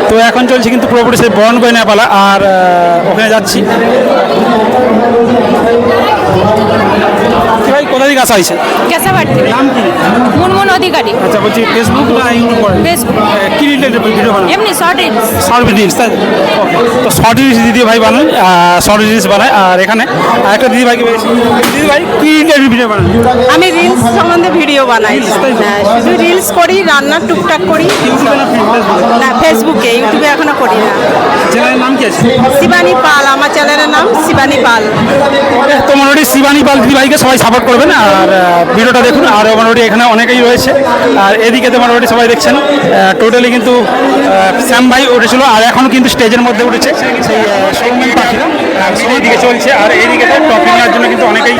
তো এখন চলছে কিন্তু পুরোপুরি সেই বরণগয় নেপালা, আর ওখানে যাচ্ছি। ভাই কোথা থেকে আসা হয়েছে? কেশাবাড়ি থেকে। নাম কি? মুনমুন অধিকারী। আচ্ছা, বলছি ফেসবুক না ইউটিউব করেন? ফেসবুক। কি রিলেটেড ভিডিও বানান? এমনি শর্ট রিলস। শর্ট রিলস, তাই ওকে। তো শর্ট রিলস দিদি ভাই বানান, শর্ট রিলস বানায়। আর এখানে একটা দিদি ভাইকে পেয়েছি। দিদি ভাই কি রিলেটেড ভিডিও বানান? আমি রিলস সম্বন্ধে ভিডিও বানাই। হ্যাঁ, শুধু রিলস করি, রান্নার টুকটাক করি। না, ফেসবুকে, ইউটিউবে এখনো করি না। চ্যানেলের নাম কি আছে? শিবানী পাল, আমার চ্যানেলের নাম শিবানী পাল। তো মোটামুটি শিবানী পাল দিদি ভাইকে সবাই সাপোর্ট করবেন, আর ভিডিওটা দেখুন। আর মোটামুটি এখানে অনেকেই রয়েছে, আর এদিকে তো মোটামুটি সবাই দেখছেন। টোটালি কিন্তু শ্যাম ভাই উঠেছিল, আর এখন কিন্তু স্টেজের মধ্যে উঠেছে সেই সৌমিন পাখিরা। এইদিকে চলছে, আর এইদিকে তো টপিং নেওয়ার জন্য কিন্তু অনেকেই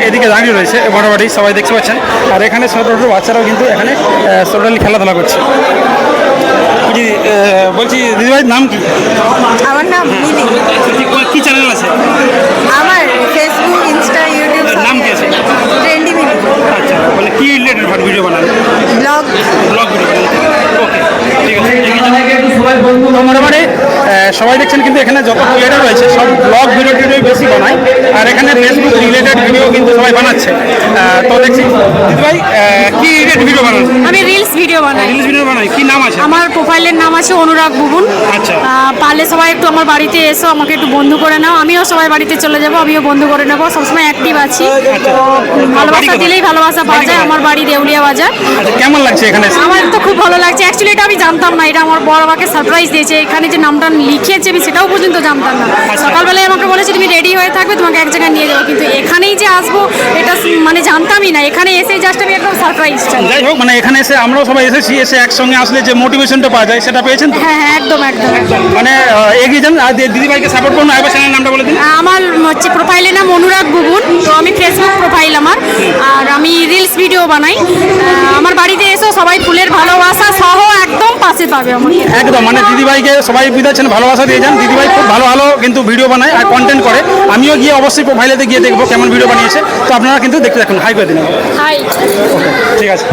এদিকে দাঁড়িয়ে রয়েছে মোটামুটি সবাই দেখতে পাচ্ছেন। আর এখানে ছোটো ছোটো বাচ্চারাও কিন্তু এখানে টোটালি খেলাধুলা করছে। বলছি দিদিভাই নাম কি? আমার নাম মিলি। কি চ্যানেল আছে? আমার ফেসবুক, ইনস্টা, ইউটিউব নাম কি আছে? ট্রেন্ডি মিলি। আচ্ছা, বলে কি রিলেটেড ভিডিও বানান? ব্লগ। Blog video. ওকে, ঠিক আছে। তো মোটামুটি সবাই দেখছেন কিন্তু এখানে যত ক্রিয়েটার রয়েছে সব ব্লগ ভিডিও টিডিও বেশি বানায়, আর এখানে ফেসবুক রিলেটেড ভিডিও কিন্তু সবাই বানাচ্ছে। তো দেখছি দিদিভাই কি রিলেটেড ভিডিও বানান? আমি রিলস ভিডিও বানাই। রিলস ভিডিও বানাই, কি নাম আছে? আমার প্রোফাইলের নাম আছে অনুরাগ বুবুন। আচ্ছা। পারলে সবাই একটু আমার বাড়িতে এসো, আমাকে একটু বন্ধু করে নাও। আমিও সবাই বাড়িতে চলে যাব, আমিও বন্ধু করে নেবো। সবসময় অ্যাক্টিভ আছি। আচ্ছা। ভালোবাসা দিলেই ভালোবাসা পাওয়া যায়। আমার বাড়ি দেউলিয়া বাজার। আচ্ছা, কেমন লাগছে এখানে? আমার তো খুব ভালো লাগছে। অ্যাকচুয়ালি এটা আমি জানতাম না, এটা আমার বড় আমাকে সারপ্রাইজ দিয়েছে। এখানে যে নামটা লিখিয়েছে আমি সেটাও পর্যন্ত জানতাম না। সকালবেলায় আমাকে বলেছে তুমি রেডি হয়ে থাকবে, তোমাকে এক জায়গায় নিয়ে যাবো, কিন্তু এখানেই যে আসবো এটা মানে জানতামই না। এখানে এসে জাস্ট আমি একদম সারপ্রাইজ। যাই হোক, মানে এখানে এসে আমরাও সবাই এসেছি, এসে একসঙ্গে আসলে যে মোটিভেশনটা পাওয়া যায় সেটা পেয়েছেন তো? হ্যাঁ হ্যাঁ, একদম একদম। মানে এগিয়ে যান, আর দিদিভাইকে সাপোর্ট করুন। আবার চ্যানেলের নামটা বলে দিন। আমার হচ্ছে প্রোফাইলের নাম অনুরাগ বুবুন। তো আমি ফেসবুক প্রোফাইল আমার, আর আমি রিলস ভিডিও বানাই। আমার বাড়িতে এসো, সবাই ফুলের ভালোবাসা সহ একদম পাশে পাবে আমাকে। একদম, মানে দিদিভাইকে সবাই বিদাচ্ছেন, ভালোবাসা দিয়ে যান। দিদিভাই খুব ভালো ভালো কিন্তু ভিডিও বানায় আর কন্টেন্ট করে। আমিও গিয়ে অবশ্যই প্রোফাইলেতে গিয়ে দেখবো কেমন ভিডিও বানিয়েছে। তো আপনারা কিন্তু দেখতে থাকুন। হাই করে দিন। হাই। ঠিক আছে।